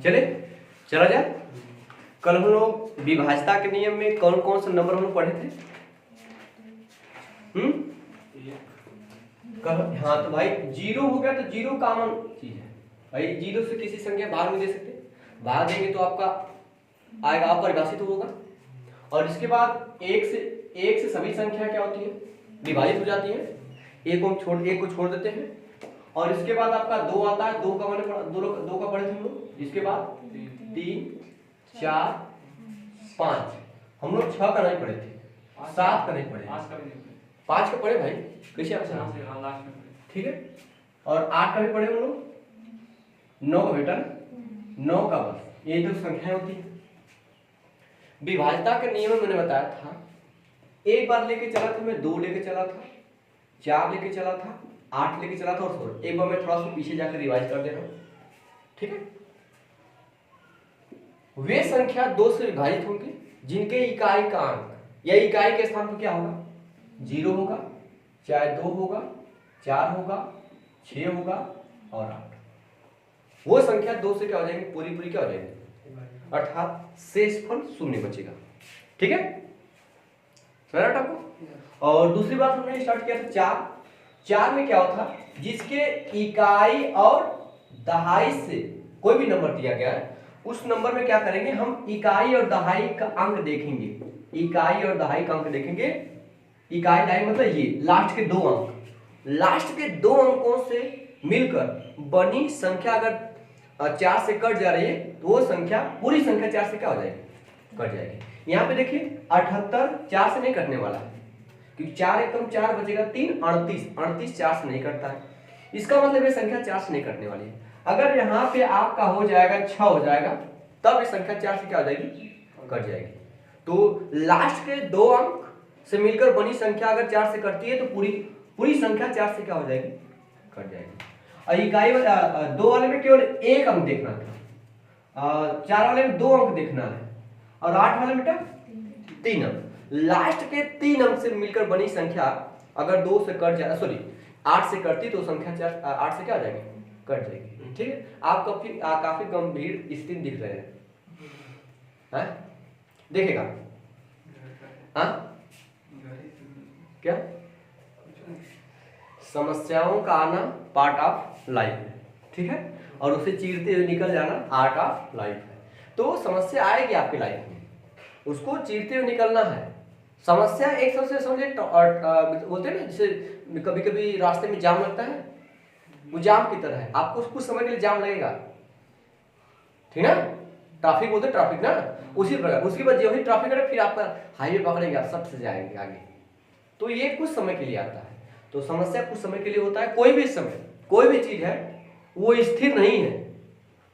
चले चला जाए। कल हम लोग विभाज्यता के नियम में कौन कौन से नंबर हम लोग पढ़े थे? कल हाँ, तो भाई जीरो हो गया तो जीरो कॉमन चीज है भाई, जीरो से किसी संख्या भाग नहीं दे सकते, भाग देंगे तो आपका आएगा अपरिभाषित होगा। और इसके बाद एक से सभी संख्या क्या होती है? विभाजित हो जाती है। एक को छोड़ देते हैं। और इसके बाद आपका दो आता है, दो का पढ़े थे हम लोग। इसके बाद 3 4 5, हम लोग 6 का नहीं पढ़े थे, 7 का नहीं पढ़े, 5 का पढ़े भाई, कैसे आपसे? ठीक है। और 8 का भी पढ़े हम लोग, 9 का बेटा, 9 का बस, ये तो संख्याएं होती है। विभाज्यता के नियम में मैंने बताया था, एक बार लेके चला था मैं, 2 लेके चला था, 4 लेके चला था, 8 लेके चला था, और एक बार मैं थोड़ा सा पीछे जाकर रिवाइज कर दे रहा हूं। ठीक है। वे संख्या 2 से विभाजित होंगे जिनके इकाई का अंक या इकाई के स्थान पर क्या होगा? 0 होगा, चाहे 2 होगा, 4 होगा, 6 होगा और 8। वो संख्या 2 से क्या हो जाएगी? पूरी क्या हो जाएगी? अर्थात शेषफल 0 बचेगा। ठीक है, समझ रहा आपको? और दूसरी बात हमने स्टार्ट किया था 4 में क्या होता? जिसके इकाई और दहाई से कोई भी नंबर दिया गया है, उस नंबर में क्या करेंगे? हम इकाई और दहाई का अंक देखेंगे। इकाई और दहाई का अंक देखेंगे। इकाई दहाई मतलब ये लास्ट के 2 अंक, लास्ट के 2 अंकों से मिलकर बनी संख्या अगर 4 से कट जा रही है तो वो संख्या, पूरी संख्या 4 से क्या हो जाएगी? कट जाएगी। यहाँ पे देखिए 78 4 से नहीं कटने वाला है, क्योंकि 4 एकदम 4 बचेगा, 3 38 4 से नहीं कटता है। इसका मतलब ये संख्या 4 से नहीं कटने वाली है। अगर यहाँ पे आपका हो जाएगा 6 हो जाएगा, तब ये संख्या 4 से क्या हो जाएगी? कट जाएगी। तो लास्ट के 2 अंक से मिलकर बनी संख्या अगर 4 से कटती है तो पूरी संख्या 4 से क्या हो जाएगी? कट जाएगी। और इकाई 2 वाले में केवल 1 अंक देखना था, 4 वाले में 2 अंक देखना है, और 8 वाले में 3 अंक। लास्ट के 3 अंक से मिलकर बनी संख्या अगर 2 से कट जाए, सॉरी 8 से कटती तो संख्या 8 से क्या हो जाएगी? कट जाएगी। ठीक है। आप काफी गंभीर स्थिति दिख रहे हैं, देखेगा क्या? समस्याओं का आना पार्ट ऑफ लाइफ है, ठीक है, और उसे चीरते हुए निकल जाना आर्ट ऑफ लाइफ है। तो समस्या आएगी आपकी लाइफ में, उसको चीरते हुए निकलना है। समस्या एक सबसे समझे बोलते हैं ना, जैसे कभी कभी रास्ते में जाम लगता है, वो जाम की तरह है, आपको कुछ समय के लिए जाम लगेगा, ठीक ना? ट्रैफिक बोलते ट्रैफिक ना, उसी प्रकार उसके बाद जो ही ट्रैफिक है फिर आपका हाईवे पकड़ेंगे, आप सब से जाएंगे आगे। तो ये कुछ समय के लिए आता है। तो समस्या कुछ समय के लिए होता है। कोई भी समय, कोई भी चीज है वो स्थिर नहीं है,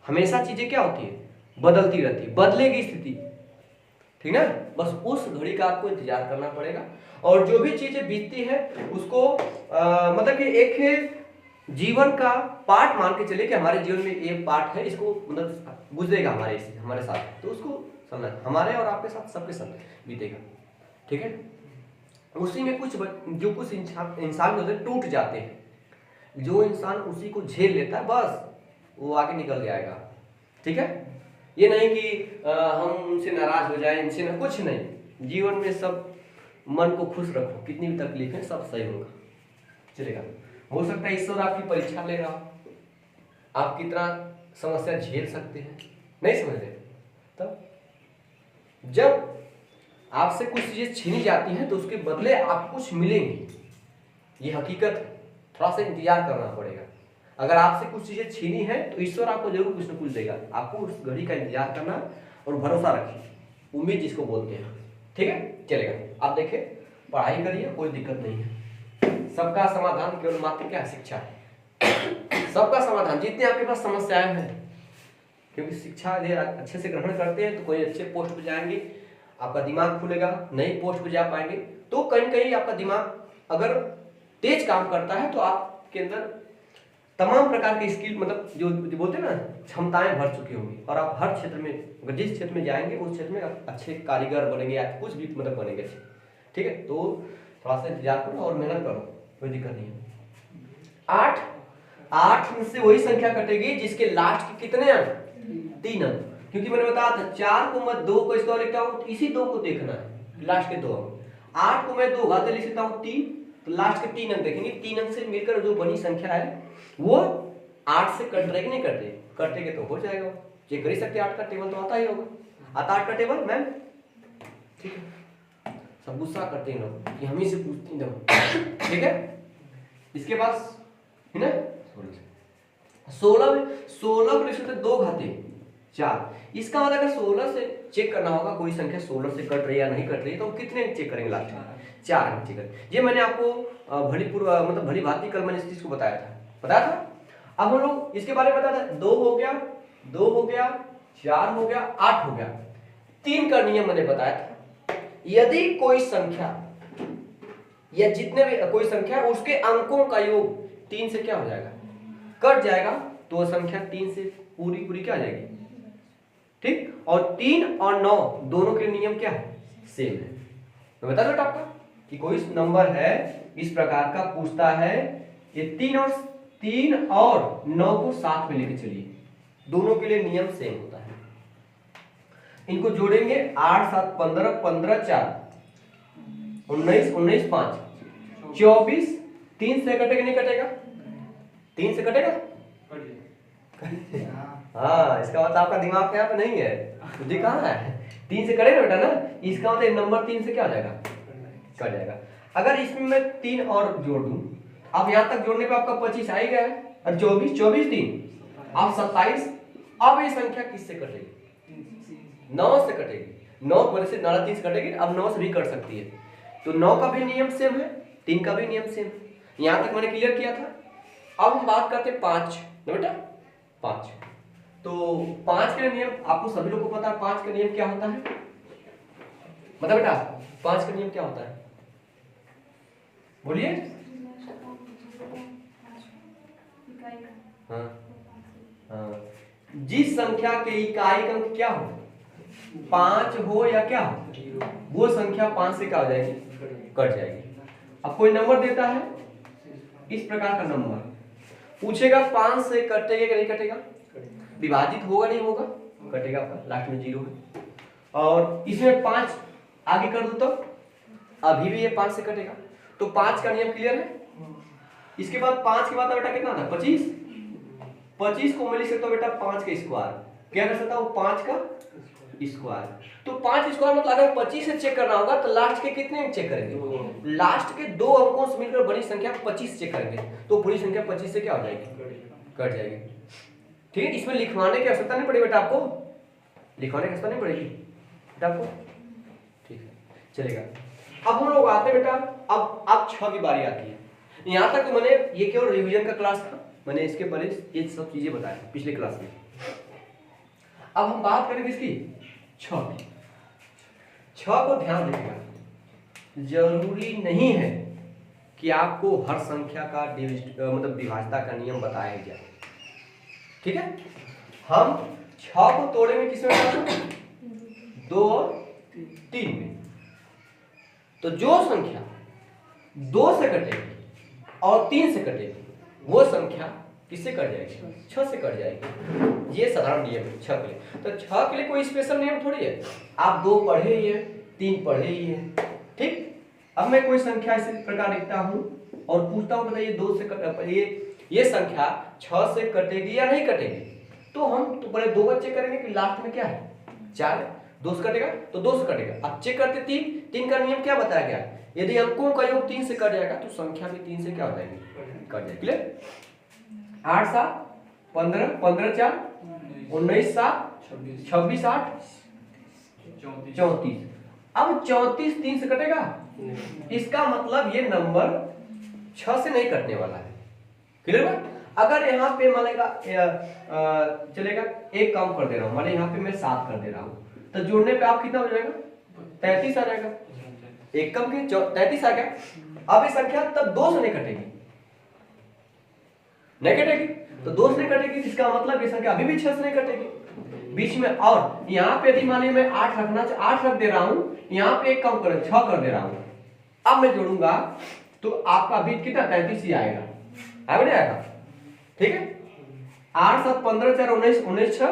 हमेशा चीजें क्या होती है? बदलती रहती है, बदलेगी स्थिति, ठीक ना? बस उस घड़ी का आपको इंतजार करना पड़ेगा। और जो भी चीजें बीतती है उसको मतलब कि एक जीवन का पार्ट मान के चले कि हमारे जीवन में ये पार्ट है, इसको मतलब गुजरेगा हमारे साथ, तो उसको समझना, हमारे और आपके साथ सबके साथ बीतेगा। ठीक है। उसी में कुछ इंसान होते हैं टूट जाते हैं, जो इंसान उसी को झेल लेता है बस वो आगे निकल जाएगा। ठीक है। ये नहीं कि हम उनसे नाराज हो जाए, इनसे ना, कुछ नहीं। जीवन में सब मन को खुश रखो, कितनी भी तकलीफ है सब सही होगा, चलेगा। हो सकता है ईश्वर आपकी परीक्षा ले रहा हो, आप कितना समस्या झेल सकते हैं, नहीं समझ रहे? तब जब आपसे कुछ चीजें छीनी जाती हैं तो उसके बदले आपको कुछ मिलेंगी, ये हकीकत है। थोड़ा सा इंतजार करना पड़ेगा। अगर आपसे कुछ चीजें छीनी है तो ईश्वर आपको जरूर कुछ न कुछ देगा। आपको उस घड़ी का इंतजार करना और भरोसा रखिए, उम्मीद जिसको बोलते हैं। ठीक है, चलेगा। आप देखिए, पढ़ाई करिए, कोई दिक्कत नहीं है। सबका समाधान केवल मात्र क्या? शिक्षा है। सबका समाधान, जितने आपके पास समस्याएं हैं, क्योंकि शिक्षा अच्छे से ग्रहण करते हैं तो कोई अच्छे पोस्ट पे जाएंगे, आपका दिमाग खुलेगा, नई पोस्ट पे जा पाएंगे। तो कहीं कहीं आपका दिमाग अगर तेज काम करता है तो आपके अंदर तमाम प्रकार के स्किल, मतलब जो बोलते हैं ना, क्षमताएं भर चुकी होंगी, और आप हर क्षेत्र में, अगर जिस क्षेत्र में जाएंगे उस क्षेत्र में अच्छे कारीगर बनेंगे या कुछ भी मतलब बनेंगे अच्छे। ठीक है, तो थोड़ा सा इंतजार करो और मेहनत करो, कोई दिक्कत नहीं है। 8 से वही संख्या कटेगी जिसके लास्ट के कितने अंक, 3 अंक। क्योंकि मैंने बताया था 4 को मैं 2 को स्क्वायर लिखता हूँ, इसी 2 को देखना है लास्ट के 2 अंक। 8 को मैं 2 घाते लिख सकता हूँ 3, तो लास्ट के 3 अंक देखेंगे। 3 अंक से मिलकर जो बनी संख्या है वो 8 से कट रही कि नहीं कट रही, कटेगा तो हो जाएगा। चेक कर ही सकते 8 का टेबल तो आता ही होगा। आता 8 का टेबल मैम? ठीक है, सब गुस्सा करते हैं लोग कि हम ही से पूछते हैं। ठीक है, इसके पास है ना 16 को लिख सकते 2 घाते 4। इसका मतलब अगर 16 से चेक करना होगा कोई संख्या 16 से कट रही है या नहीं कट रही है, तो कितने चेक करेंगे लास्ट में? 4 अंक चेक करेंगे। ये मैंने आपको भली भांति कल मैंने इस चीज को बताया था। अब हम लोग इसके बारे में बताया था, 2 हो गया, 4 हो गया, 8 हो गया। 3 का नियम मैंने बताया था, यदि कोई संख्या या जितने भी कोई संख्या उसके अंकों का योग 3 से क्या हो जाएगा, कट जाएगा, तो संख्या 3 से पूरी क्या आ जाएगी। ठीक, और 3 और 9 दोनों के नियम क्या है, सेम है। मैं बता दूं आपका कि कोई नंबर है इस प्रकार का पूछता है, ये 3 और 9 को साथ में लेके चलिए, दोनों के लिए नियम सेम होता है। इनको जोड़ेंगे 8 7 15 15 4 19 19 5 24। 3 से कटेगा नहीं कटेगा? 3 से कटेगा? हाँ, इसका मतलब आपका दिमाग यहाँ पे नहीं है, बुद्धि कहाँ है? 3 से कटेगा बेटा ना, इसका मतलब नंबर 3 से क्या हो जाएगा, कट जाएगा। अगर इसमें मैं 3 और जोड़ दूं, अब यहाँ तक जोड़ने पे आपका 25 आ ही गया है, और 24 3 अब 27। अब ये संख्या किससे कटेगी? 9 से कटेगी। 9 वजह से 9 3 से कटेगी, अब 9 से भी कट सकती है। तो 9 का भी नियम सेम है, 3 का भी नियम सेम है। यहाँ तक मैंने क्लियर किया था। अब हम बात करते हैं 5 बेटा, 5। तो 5 के नियम आपको सभी लोग को पता है। 5 का नियम क्या होता है, मतलब बेटा 5 का नियम क्या होता है, बोलिए। हाँ, जिस संख्या के इकाई अंक क्या हो, 5 हो या क्या हो, वो संख्या 5 से क्या हो जाएगी, कट जाएगी। अब कोई नंबर देता है इस प्रकार का नंबर, पूछेगा 5 से कटेगा कि नहीं कटेगा, विभाजित होगा नहीं होगा, कटेगा, आपका लास्ट में 0 है। और इसमें 5 आगे कर दो तो अभी भी ये 5 से कटेगा। तो 5 का नियम क्लियर है। इसके बाद 5 के बाद बेटा कितना था, 25। 25 को मैं लिख सकता हूँ बेटा 5 का स्क्वायर, क्या कर सकता हूँ, 5 का स्क्वायर। तो 5 स्क्वायर मतलब अगर 25 से चेक करना होगा तो लास्ट के कितने अंक चेक करेंगे, लास्ट के 2 अंकों से मिलकर बड़ी संख्या 25 चेक करेंगे, तो पूरी संख्या 25 से क्या हो जाएगी, कट जाएगी। ठीक है, इसमें लिखवाने की आवश्यकता नहीं पड़ेगी बेटा, आपको लिखवाने की आवश्यकता नहीं पड़ेगी बेटा आपको। ठीक है, चलेगा। अब हम लोग आते हैं बेटा, अब 6 की बारी आती है। यहाँ तक तो मैंने ये केवल रिवीजन का क्लास था, मैंने इसके पहले ये सब चीजें बताई पिछले क्लास में। अब हम बात करेंगे इसकी 6 की। 6 को ध्यान रखिएगा, जरूरी नहीं है कि आपको हर संख्या का मतलब विभाज्यता का नियम बताया जाए। ठीक है, हम 6 को तोड़ेंगे किसमें, 2 और 3 में। तो जो संख्या 2 से कटेगी और 3 से कटेगी, वो संख्या किससे कट जाएगी, 6 से कट जाएगी। ये साधारण नियम है 6 के लिए। तो 6 के लिए कोई स्पेशल नियम थोड़ी है, आप 2 पढ़े ही है, 3 पढ़े ही है। ठीक, अब मैं कोई संख्या इस प्रकार लिखता हूं और पूछता हूं बताइए 2 से ये संख्या 6 से कटेगी या नहीं कटेगी। तो हम तो पहले 2 बार चेक करेंगे कि लास्ट में क्या है, 4 है, 2 से कटेगा तो 2 से कटेगा। अब चेक करते 3 का नियम क्या बताया गया, यदि अंकों का योग 3 से कट जाएगा तो संख्या भी 3 से क्या हो जाएगी, कट जाएगी। क्लियर। 8 7 15 15 4 19 7 26 8 34। अब 34 3 से कटेगा, इसका मतलब ये नंबर 6 से नहीं कटने वाला है। क्लियर बात। अगर यहाँ पे मानेगा चलेगा 1 कम कर दे रहा हूँ, माने यहाँ पे मैं 7 कर दे रहा हूँ, तो जोड़ने पे आप कितना हो जाएगा, 33 आ जाएगा। 1 कम के 33 आ गया। अब ये संख्या तब 2 से नहीं कटेगी, नहीं कटेगी, तो 2 से नहीं कटेगी, इसका मतलब ये संख्या अभी भी 6 से नहीं कटेगी बीच में। और यहाँ पे यदि मानिए मैं 8 रखना 8 रख दे रहा हूँ, यहाँ पे 1 कम कर 6 कर दे रहा हूँ, अब मैं जोड़ूंगा तो आपका अभी कितना 33 ही आएगा, आएगा नहीं आएगा, ठीक है, 8 7 15 4 19 19 6,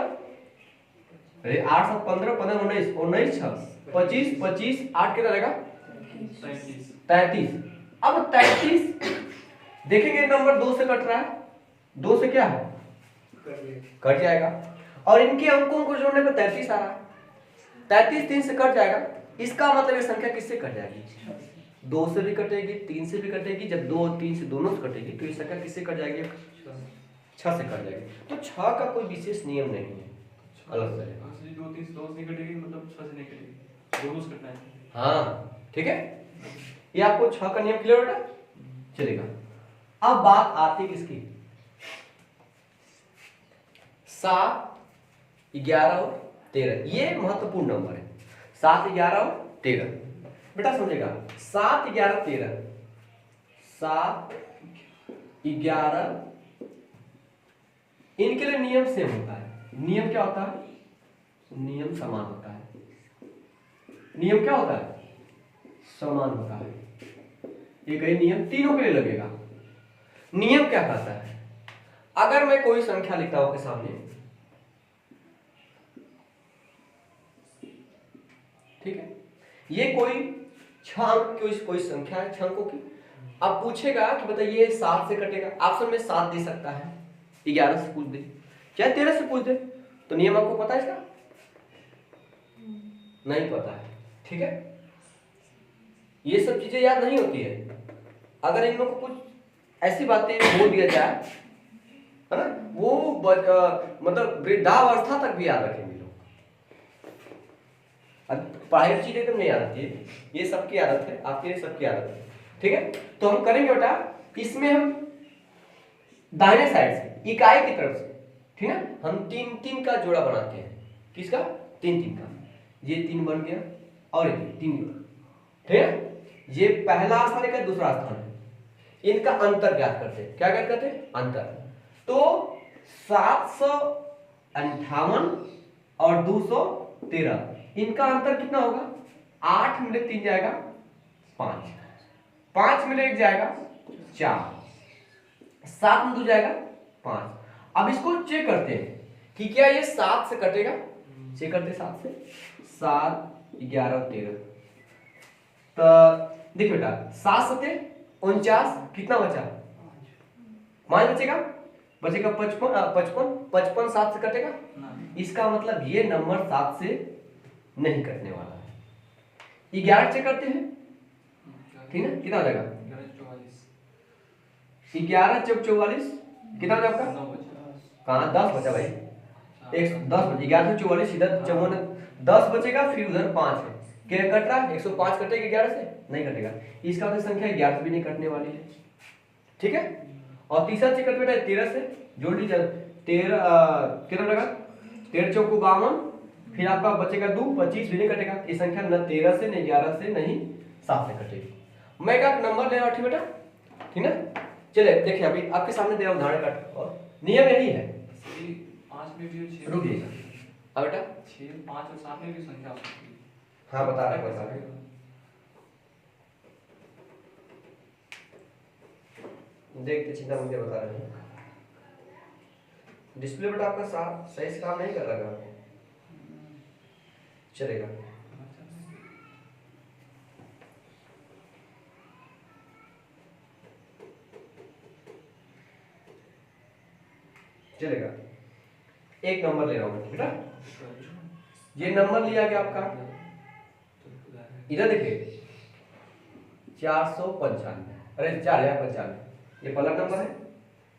अरे 8 7 15 15 19 19 6 25 25 8 कितना रहेगा 33। अब 33 देखेंगे नंबर 2 से कट रहा है, 2 से क्या है कट जाएगा, और इनके अंकों को जोड़ने पर 33 आ रहा है, 33 3 से कट जाएगा, इसका मतलब ये संख्या किससे कट जाएगी 2 से भी कटेगी 3 से भी कटेगी, जब 2 और 3 से दोनों से कटेगी तो ये संख्या किससे कट जाएगी 6 से कट जाएगी। तो 6 का कोई विशेष नियम नहीं है, अलग से 2 3 से 2 से नहीं कटेगी, मतलब 6 से नहीं कटेगी, दोनों से कटना है। हाँ ठीक है, ये आपको 6 का नियम क्लियर बेटा चलेगा। अब बात आती किसकी 7 11 और 13, ये महत्वपूर्ण नंबर है 7 11 और 13। बेटा समझेगा 7 11 13, 7 11 इनके लिए नियम सेम होता है। नियम क्या होता है, नियम समान होता है। नियम क्या होता है, समान होता है। ये कई नियम तीनों के लिए लगेगा। नियम क्या कहता है, अगर मैं कोई संख्या लिखता हूं आपके सामने, ठीक है, ये कोई 6 अंक की कोई संख्या है 6 अंकों की, अब पूछेगा कि बताइए 7 से कटेगा, ऑप्शन में 7 दे सकता है, 11 से पूछ दे, चाहे 13 से पूछ दे, तो नियम आपको पता है इसका नहीं पता है, ठीक है। ये सब चीजें याद नहीं होती है, अगर इन लोगों को कुछ ऐसी बातें बोल दिया जाए है ना, वो मतलब वृद्धावस्था तक भी याद रखेंगे लोग। बाहर चीजें एकदम नहीं याद आती है, ये सबकी आदत है, आपके लिए सबकी आदत है, ठीक है। तो हम करेंगे बेटा, इसमें हम दाहिने साइड से इकाई की तरफ से, ठीक है, हम 3 3 का जोड़ा बनाते हैं। किसका 3 3 का, ये 3 बन गया और ये 3, ठीक है। ये पहला स्थान है, दूसरा स्थान है, इनका अंतर ज्ञात करते हैं। क्या ज्ञात करते हैं, अंतर। तो 758 और 213 इनका अंतर कितना होगा, 8 में 3 जाएगा 5, 5 में 1 जाएगा 4, 7 में 2 जाएगा 5। अब इसको चेक करते हैं कि क्या ये 7 से कटेगा, चेक करते हैं 7 से, 7 11 और 13, तो देखिए बेटा 7 7 49, कितना बचा 5 बचेगा, बचेगा 55 55 7 से कटेगा, इसका मतलब ये नंबर 7 से नहीं कटने वाला है। 11 चेक करते हैं, ठीक है, कितना हो जाएगा 11 चौक 44, कितना हो जाएगा आपका, कहाँ 10 बचा भाई, 10 बचे, 11 से 44 इधर 10 बचेगा, फिर उधर 5 है, क्या कट रहा है 105 कटेगा 11 से नहीं कटेगा, इसका मतलब संख्या 11 से भी नहीं कटने वाली है, ठीक है। और तीसरा चेक करते बेटा 13 से जोड़ लीजिए, 13 कितना लगा, 13 चौक 52, फिर आपका बचेगा 2, 25 भी नहीं कटेगा, ये संख्या न 13 से न 11 से नहीं 7 से कटेगी। मैं क्या नंबर ले रहा हूँ, ठीक बेटा, ठीक है। चलिए देखिए, अभी आपके सामने दे रहा हूँ उदाहरण का, और नियम यही है, 5 में भी 6 रुकिए बेटा, 6 5 और 7 में भी संख्या हो सकती है। हाँ बता रहे बता रहे, देखते चिंता मुझे बता रहे हैं। डिस्प्ले बेटा आपका साफ सही से काम नहीं कर रहा है, चलेगा चलेगा। एक नंबर ले रहा हूँ बेटा, ये नंबर लिया गया आपका, इधर देखिए 495, अरे 4095, ये पहला नंबर है,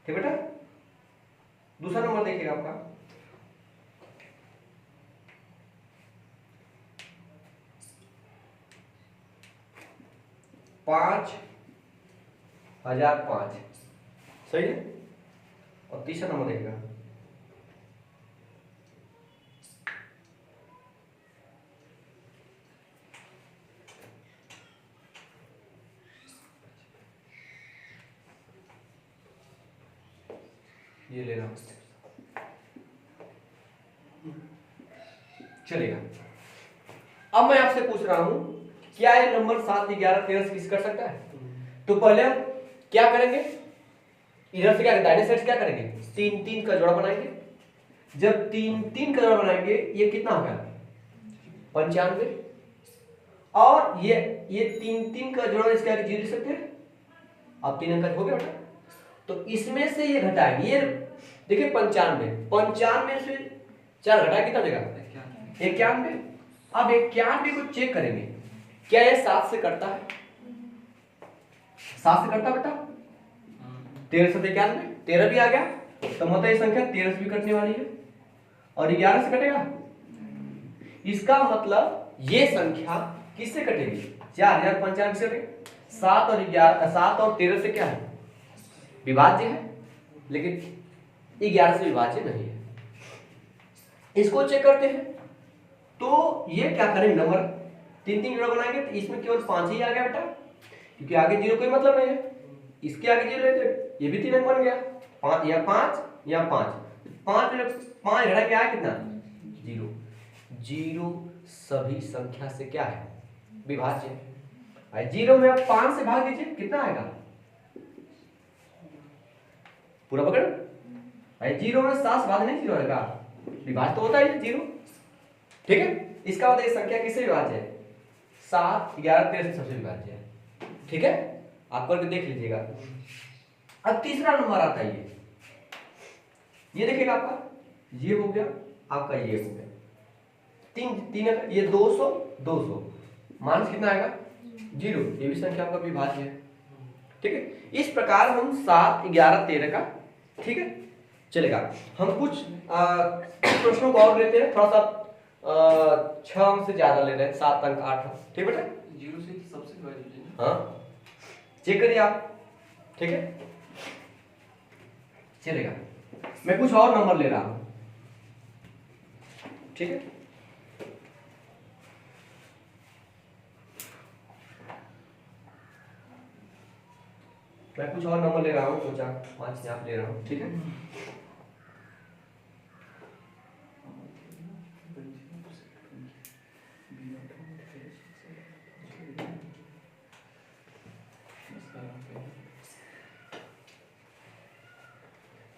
ठीक बेटा। दूसरा नंबर देखिएगा आपका 5005, सही है। और तीसरा नंबर देखिएगा ये ले रहा हूं, चलेगा। अब मैं आपसे पूछ रहा हूं, क्या ये नंबर 7 11 13 किस कर सकता है? तो पहले हम क्या करेंगे, इधर से क्या दाहिने साइड से क्या करेंगे, 3 3 का जोड़ा बनाएंगे। जब 3 3 का जोड़ा बनाएंगे ये कितना हो गया 95, और ये 3 3 का जोड़ा इसके आगे 0 लिख सकते हैं। अब 3 अंक हो गया बेटा, तो इसमें से ये घटाएंगे, ये देखिए 95 से 4 घटाए कितना देगा 91। अब 91 को चेक करेंगे, क्या ये 7 से कटता है, 7 से कटता बेटा, 13 से 91, 13 भी आ गया, तो मतलब ये संख्या 13 से भी कटने वाली है, और 11 से कटेगा। इसका मतलब ये संख्या किससे कटेगी, 4095 से कटेगी। 7 और 11, 7 और 13 से क्या है विभाज्य है, लेकिन 11 से विभाज्य नहीं है। इसको चेक करते हैं, तो ये क्या करेंगे, नंबर 3 3 जोड़ा बनाएंगे तो इसमें केवल 5 ही आ गया बेटा, क्योंकि आगे 0 कोई मतलब नहीं है। इसके आगे 0 लेते, ये भी 3 अंक बन गया, 5 या 5 या 5, 5 में 5 घटा के आया कितना 0। 0 सभी संख्या से क्या है विभाज्य है। 0 में आप 5 से भाग दीजिए कितना आएगा, पूरा पकड़। 0 में 7 से भाग नहीं 0 आएगा, विभाज्य तो होता है 0, ठीक है। इसका मतलब ये संख्या किससे विभाज्य है, 7 11 13 से सबसे विभाज्य है, ठीक है। आप करके देख लीजिएगा। अब तीसरा नंबर आता है, ये देखिएगा आपका ये हो गया, आपका ये हो गया, 3 ये 200 200 माइनस कितना आएगा 0, ये भी संख्या आपका विभाज्य है, ठीक है। इस प्रकार हम 7 11 13 का, ठीक है, चलेगा। हम कुछ प्रश्नों को और लेते हैं, थोड़ा सा 6 अंक से ज्यादा ले रहे हैं, 7 अंक 8 अंक, ठीक बेटा। 0 से सबसे विभाज्य है। हाँ चेक करिए आप, ठीक है, चलेगा। मैं कुछ और नंबर ले रहा हूं, ठीक है। मैं कुछ और नंबर ले रहा हूं, 2 4 5 यहाँ ले रहा हूं, ठीक है।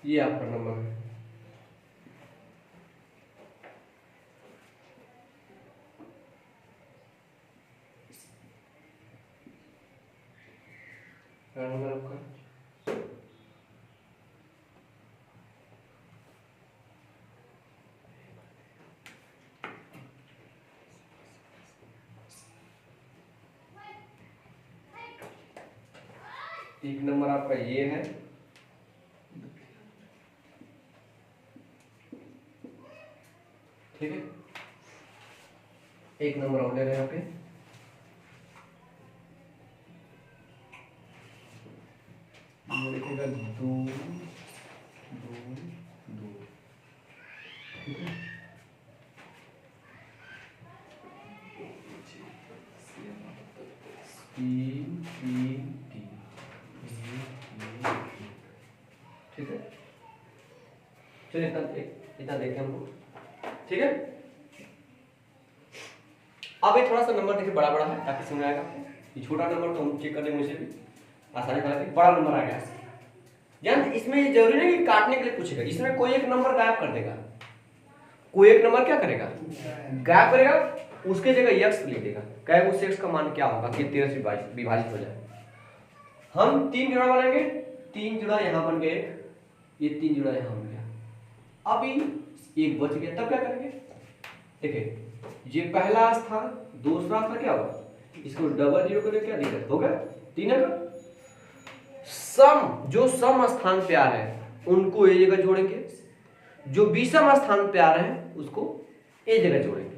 ये आपका नंबर है, नंबर आपका एक नंबर आपका ये है, ठीक है। एक नंबर और ले रहे हैं यहाँ पे, ये लिखेगा 2 2 2, ठीक है। तीन तीन तीन, ठीक है। चलिए इतना देखें हमको, ठीक है। अब ये थोड़ा सा नंबर देखिए बड़ा बड़ा है, ताकि समझ आएगा। ये छोटा नंबर तो हम चेक कर लेंगे, मुझे भी आसानी से। बड़ा नंबर आ गया यानी इसमें ये जरूरी नहीं कि काटने के लिए पूछेगा, इसमें कोई एक नंबर गायब कर देगा, कोई एक नंबर क्या करेगा गायब करेगा, उसके जगह x लिख देगा, कहेगा उस x का मान क्या होगा कि 13 से विभाजित हो जाए। हम 3 जुड़ा बनाएंगे, 3 जुड़ा यहाँ बन गए, ये 3 जुड़ा यहाँ बन गया। अभी एक बच गया, तब क्या करेंगे, देखिए ये पहला स्थान दूसरा स्थान क्या होगा, इसको डबल 0 करके क्या दिक्कत होगा, 3 का सम, जो सम स्थान पे आ रहे हैं उनको ए जगह जोड़ेंगे, जो विषम स्थान पे आ रहे हैं उसको ए जगह जोड़ेंगे।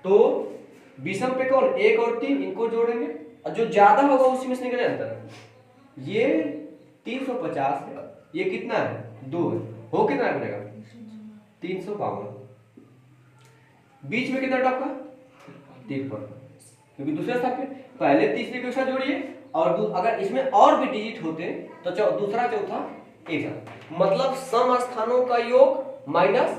तो विषम पे कौन 1 और 3 इनको जोड़ेंगे, और जो ज्यादा होगा उसी में से निकले अंतर। ये 350 है, ये कितना है 2 है, हो कितना बनेगा 352। बीच में कितना टॉप का 53, क्योंकि दूसरे स्थान पे पहले तीसरे के साथ जोड़िए, और अगर इसमें और भी डिजिट होते तो दूसरा चौथा एक साथ, मतलब सम स्थानों का योग माइनस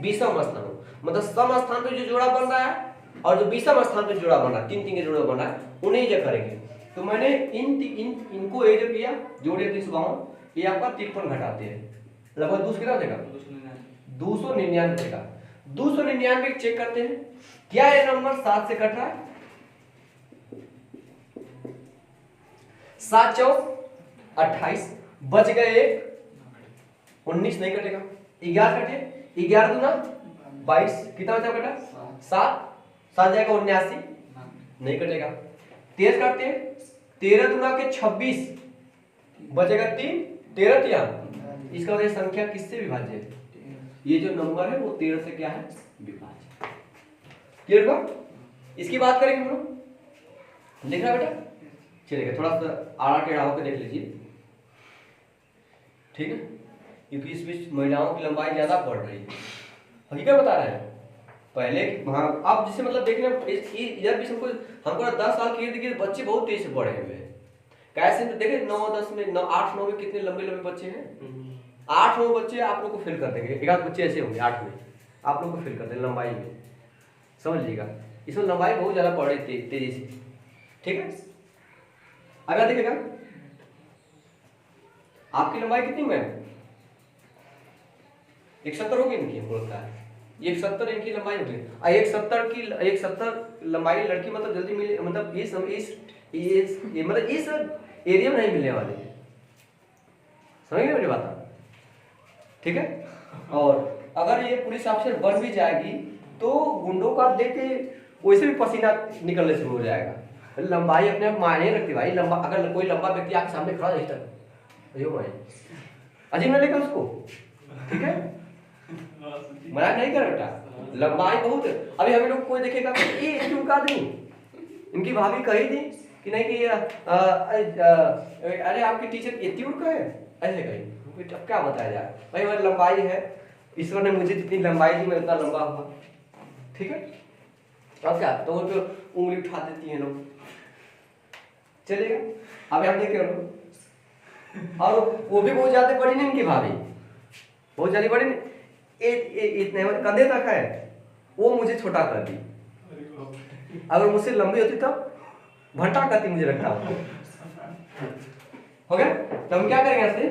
विषम स्थानों, मतलब सम स्थान पे जो जोड़ा बन रहा है और जो विषम स्थान पे जोड़ा बन रहा है, 3 3 के जोड़ा बन रहा है, उन्हें जब करेंगे। तो मैंने इनको ए जब किया जोड़े 352, ये आपका 53 घटाते हैं, लगभग 200 कितना हो जाएगा, 299 का 299 चेक करते हैं क्या ये नंबर 7 से कट रहा है, 7 चौक 28, बच गए एक 19 नहीं कटेगा, 11 कटे 11 दूना 22, कितना बचा बेटा 7, 7 जाएगा 79 नहीं कटेगा, 13 काटते हैं 13 दूना के 26 बचेगा 3, 13 तिया, इसका वजह संख्या किससे विभाज्य है, ये जो नंबर है वो 13 से क्या है विभाज्य। क्लियर हुआ? इसकी बात करेंगे हम लोग, देख रहा बेटा, चलिए थोड़ा सा आड़ा टेढ़ा होकर देख लीजिए, ठीक है, क्योंकि इस बीच महिलाओं की लंबाई ज्यादा बढ़ रही है, हकीकत बता रहे हैं। पहले वहाँ आप जिसे मतलब देखने इधर भी हमको 10 साल के इर्द गिर्द बच्चे बहुत तेज से बढ़े हुए हैं, कैसे तो देखे 9 10 में 9 8 9 में कितने लंबे लंबे बच्चे हैं, 8 9 बच्चे आप लोग को फेल कर देंगे, एक आध बच्चे ऐसे होंगे 8 में आप लोग को फेल कर देंगे लंबाई में, समझ लीजिएगा, इसमें लंबाई बहुत ज्यादा बढ़ रही तेजी से, ठीक है। अगर देखिएगा आपकी लंबाई कितनी में 170 होगी इनकी, बोलता है 170 इनकी लंबाई होगी, 170 लंबाई लड़की मतलब जल्दी मिले, मतलब इस मतलब इस एरिया में नहीं मिलने वाली, समझ गए मेरी बात, ठीक है। और अगर ये पुलिस ऑफिसर बन भी जाएगी तो गुंडों का देख के वैसे भी पसीना निकलने शुरू हो जाएगा, लंबाई अपने आप मायने रखती भाई, लंबा अगर कोई लंबा व्यक्ति आपके सामने खड़ा है अयो भाई अजीब ना लेगा उसको, ठीक है, मजाक नहीं कर बेटा, लंबाई बहुत, अभी हमें लोग कोई देखेगा ये क्यों का नहीं, इनकी भाभी कही थी कि नहीं कि अरे आपके टीचर इतनी उड़ है, ऐसे कही, अब क्या बताया जाए भाई, मेरी लंबाई है, ईश्वर ने मुझे जितनी लंबाई दी मैं उतना लंबा हुआ, ठीक है, अब क्या तो वो उंगली उठा देती है लोग, चलेगा। अभी आप देख रहे हो, और वो भी बहुत ज्यादा बड़ी नहीं इनकी भाभी, बहुत ज्यादा बड़ी नहीं, इतने कंधे तक है, वो मुझे छोटा कर दी, अगर मुझसे लंबी होती तब भट्टा करती मुझे रखा हो गया। तो हम क्या करेंगे ऐसे,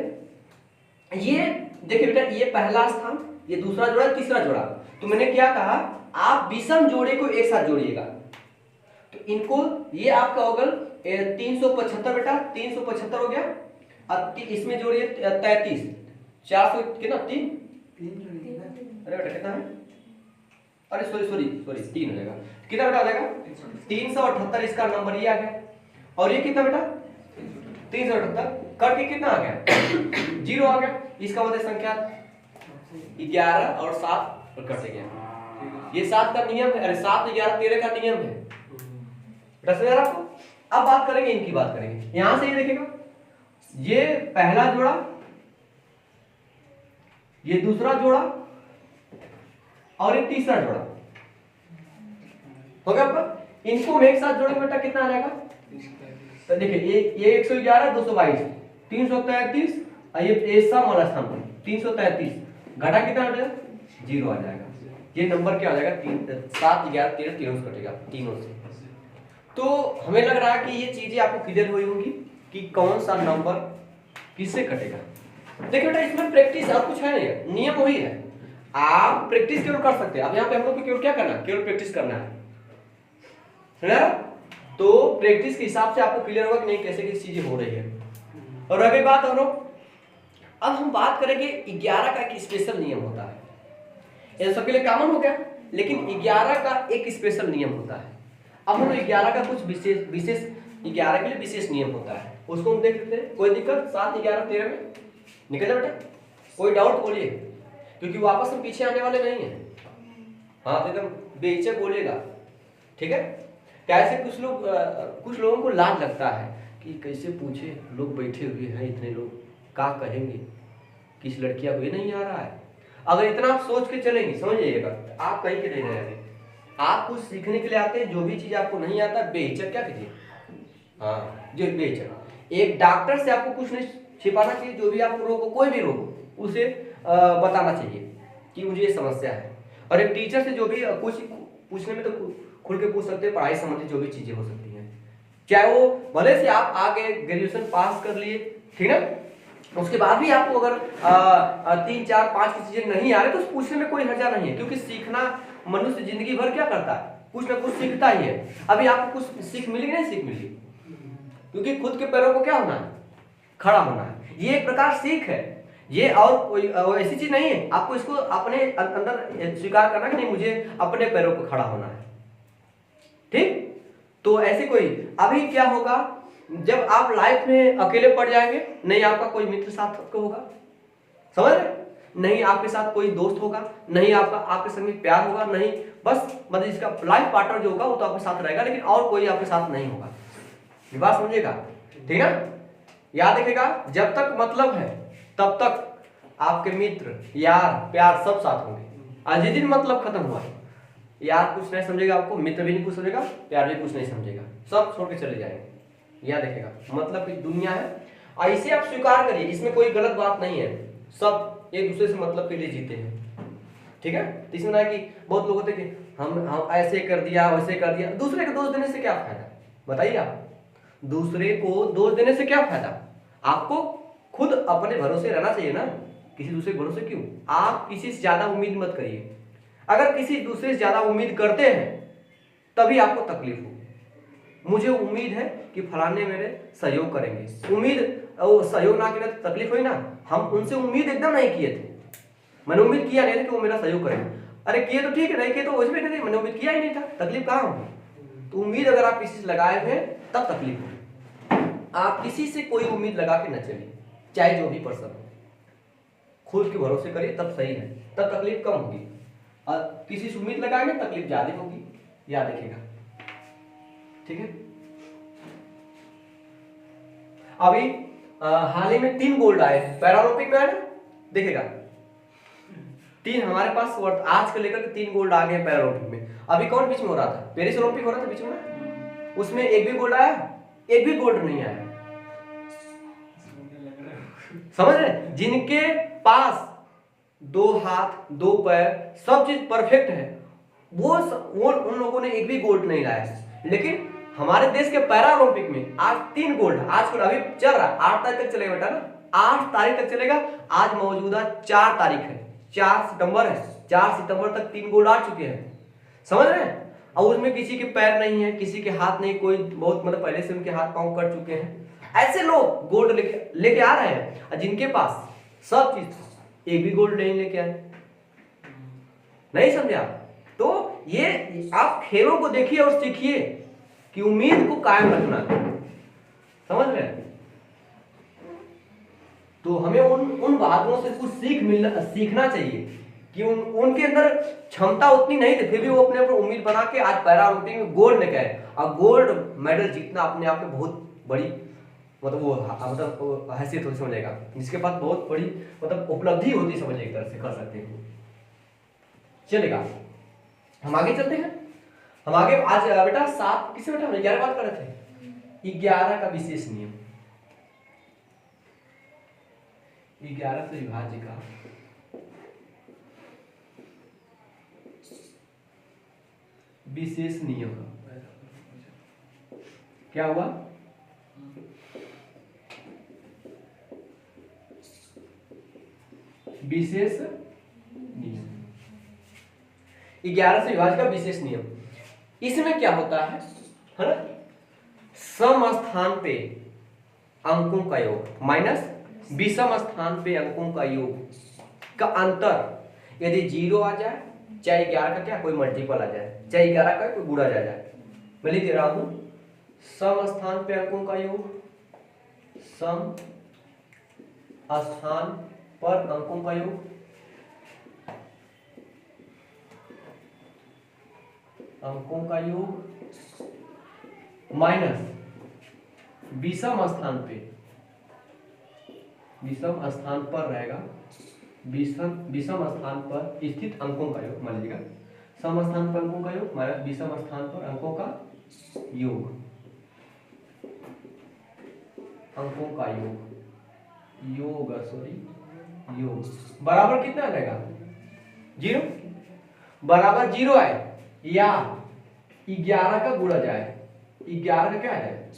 ये देखिए बेटा, ये पहला स्थान, ये दूसरा जोड़ा, तीसरा जोड़ा, तो मैंने क्या कहा आप विषम जोड़े को एक साथ जोड़िएगा, तो इनको ये आपका होगा 375 बेटा, 375 हो गया, अब इसमें जोड़िए 33, 400 कितना 3, अरे बेटा कितना है, अरे सॉरी 3 हो जाएगा, कितना बेटा हो जाएगा 378, इसका नंबर ये आ गया, और ये कितना बेटा 378 करके कितना आ गया 0 आ गया, इसका मतलब संख्या 11 और 7 और कट गया, ये 7 का नियम है, अरे 7 11 13 का नियम है, समझ आ रहा आपको। अब बात करेंगे इनकी, बात करेंगे यहां से, ये देखिएगा ये पहला जोड़ा, ये दूसरा जोड़ा और ये तीसरा जोड़ा हो गया आपका, इनको हम एक साथ जोड़ेंगे बेटा कितना आ जाएगा, तो देखिए ये 111 222 333, ये सम वाला स्तंभ 333 घटा कितना आ जाएगा 0 आ जाएगा, ये नंबर क्या आ जाएगा 7 11 13 तीनों से कटेगा, तीनों से। तो हमें लग रहा है कि ये चीजें आपको क्लियर हुई होंगी कि कौन सा नंबर किससे कटेगा। देखिए बेटा इसमें प्रैक्टिस और कुछ है नहीं, नियम वही है, आप प्रैक्टिस केवल कर सकते हैं। अब यहाँ पे हम लोग को केवल क्या करना है, केवल प्रैक्टिस करना है ना, तो प्रैक्टिस के हिसाब से आपको क्लियर होगा कि नहीं कैसे कैसे चीजें हो रही है। और अगली बात हम लोग, अब हम बात करेंगे 11 का एक स्पेशल नियम होता है, ये सबके लिए कॉमन हो गया, लेकिन 11 का एक स्पेशल नियम होता है। अब हम 11 का कुछ विशेष 11 के लिए विशेष नियम होता है, उसको हम देख लेते हैं। कोई दिक्कत 7 11 13 में निकल जाए बेटा, कोई डाउट बोलिए, क्योंकि वो आपस में पीछे आने वाले नहीं है, हाँ तो एकदम बेहिचक बोलिएगा, ठीक है। कैसे कुछ लोगों को लाज लगता है कि कैसे पूछे, लोग बैठे हुए हैं इतने लोग, क्या कहेंगे, किस लड़कियां को ये नहीं आ रहा है। अगर इतना आप सोच के चलेंगे, समझिएगा आप कहीं के नहीं रहेंगे, आप कुछ सीखने के लिए आते हैं, जो भी चीज आपको नहीं आता बेहिचक क्या कीजिए, हाँ जो बेहिचक। एक डॉक्टर से आपको कुछ नहीं छिपाना चाहिए, जो भी आपको रोग हो, कोई भी रोग हो उसे बताना चाहिए कि मुझे ये समस्या है। और एक टीचर से जो भी कुछ पूछने में तो खुल के पूछ सकते हैं, पढ़ाई संबंधी जो भी चीजें हो सकती हैं, चाहे वो भले से आप आगे ग्रेजुएशन पास कर लिए, ठीक है, उसके बाद भी आपको अगर 3 4 5 की चीजें नहीं आ रही तो पूछने में कोई हर्जा नहीं है, क्योंकि सीखना मनुष्य जिंदगी भर क्या करता है, कुछ ना कुछ सीखता ही है। अभी आपको कुछ सीख मिली कि नहीं सीख मिली, क्योंकि खुद के पैरों को क्या होना है, खड़ा होना है। ये एक प्रकार सीख है, ये और कोई ऐसी चीज नहीं है। आपको इसको अपने अंदर स्वीकार करना कि नहीं मुझे अपने पैरों पर खड़ा होना है, ठीक। तो ऐसे कोई अभी क्या होगा, जब आप लाइफ में अकेले पड़ जाएंगे, नहीं आपका कोई मित्र साथ को होगा, समझ रहे, नहीं आपके साथ कोई दोस्त होगा, नहीं आपका आपके संग प्यार होगा, नहीं बस मतलब इसका लाइफ पार्टनर जो होगा वो तो आपके साथ रहेगा, लेकिन और कोई आपके साथ नहीं होगा। ये बात समझिएगा, ठीक है। याद रखिएगा, जब तक मतलब है तब तक आपके मित्र यार प्यार सब साथ होंगे, आज जिस दिन मतलब खत्म हुआ यार कुछ नहीं समझेगा आपको, मित्र भी नहीं कुछ समझेगा, प्यार भी कुछ नहीं समझेगा, सब छोड़ के चले जाएंगे। याद रखिएगा, मतलब की दुनिया है, ऐसे आप स्वीकार करिए, इसमें कोई गलत बात नहीं है, सब एक दूसरे से मतलब के लिए जीते हैं, ठीक है। तो इसमें ना कि बहुत लोग होते कि हम ऐसे कर दिया वैसे कर दिया, दूसरे को दोष देने से क्या फायदा, बताइए आप, दूसरे को दोष देने से क्या फायदा, आपको खुद अपने भरोसे रहना चाहिए ना, किसी दूसरे के भरोसे क्यों। आप किसी से ज्यादा उम्मीद मत करिए, अगर किसी दूसरे से ज्यादा उम्मीद करते हैं तभी आपको तकलीफ हो। मुझे उम्मीद है कि फलाने मेरे सहयोग करेंगे, उम्मीद सहयोग ना किया तो तकलीफ हुई ना। हम उनसे उम्मीद एकदम नहीं किए थे, मैंने उम्मीद किया नहीं था कि वो मेरा सहयोग करेंगे, अरे किए तो ठीक है, नहीं किए तो वैसे भी नहीं, मैंने उम्मीद किया ही नहीं था, तकलीफ कहाँ होगी। तो उम्मीद अगर आप किसी से लगाए हुए तब तकलीफ होगी। आप किसी से कोई उम्मीद लगा के न चलिए, चाहे जो भी पर्सन हो, खुद के भरोसे करिए तब सही है, तब तकलीफ कम होगी। और किसी से उम्मीद लगाएंगे तकलीफ ज्यादा होगी, याद रखिएगा, ठीक है। अभी हाल ही में 3 गोल्ड आए पैरालंपिक में, आए ना, देखिएगा 3 हमारे पास आज के लेकर के 3 गोल्ड आ गए पैरालंपिक में। अभी कौन बीच में हो रहा था, पेरिस ओलंपिक हो रहा था बीच में, उसमें एक भी गोल्ड आया, एक भी गोल्ड नहीं आया, समझ रहे। जिनके पास 2 हाथ 2 पैर सब चीज परफेक्ट है, वो उन लोगों ने एक भी गोल्ड नहीं लाया। लेकिन हमारे देश के पैरा ओलंपिक में आज 3 गोल्ड, आज अभी चल रहा है, 8 तारीख तक चलेगा बेटा ना, 8 तारीख तक चलेगा। आज मौजूदा 4 तारीख है, 4 सितंबर है, 4 सितंबर तक 3 गोल्ड आ चुके हैं, समझ रहे हैं। और उसमें किसी के पैर नहीं है, किसी के हाथ नहीं, कोई बहुत मतलब पहले से उनके हाथ पांव कट चुके हैं, ऐसे लोग गोल्ड लेके आ रहे हैं, और जिनके पास सब चीज एक भी गोल्ड नहीं लेके आए, नहीं समझे आप। तो ये आप खेलों को देखिए और सीखिए कि उम्मीद को कायम रखना, समझ रहे हैं। तो हमें उन बहादुरों से कुछ सीखना चाहिए कि उनके अंदर क्षमता उतनी नहीं थी, फिर भी वो अपने ऊपर उम्मीद बना के आज पैरा ओलंपिक में गोल्ड लेके आए। और गोल्ड मेडल जीतना अपने आप में बहुत बड़ी मतलब हैसियत होती, समझेगा, जिसके पास बहुत बड़ी मतलब उपलब्धि होती, समझिए एक तरह से कर सकते हैं। चलेगा, हम आगे चलते हैं। हम आगे आज बेटा 7 किससे बेटा हम 11 बात कर रहे थे, 11 का विशेष नियम, 11 से विभाज्य का विशेष नियम क्या हुआ, विशेष नियम, 11 से विभाज्य का विशेष नियम। इसमें क्या होता है ना, सम स्थान पे अंकों का योग माइनस विषम स्थान पे अंकों का योग का अंतर यदि 0 आ जाए, चाहे 11 का क्या कोई मल्टीपल आ जाए, चाहे 11 का कोई गुणा जा जाए, मैं लिख दे रहा हूं, सम स्थान पे अंकों का योग, सम स्थान पर अंकों का योग, अंकों का योग माइनस विषम स्थान पे, विषम स्थान पर रहेगा, विषम स्थान पर स्थित अंकों का योग, मान लीजिएगा सम स्थान पर अंकों का योग माइनस विषम स्थान पर अंकों का योग, अंकों का योग योग बराबर कितना रहेगा 0, बराबर 0 आए या 11 का गुणा जाए, 11 का क्या आ जाए,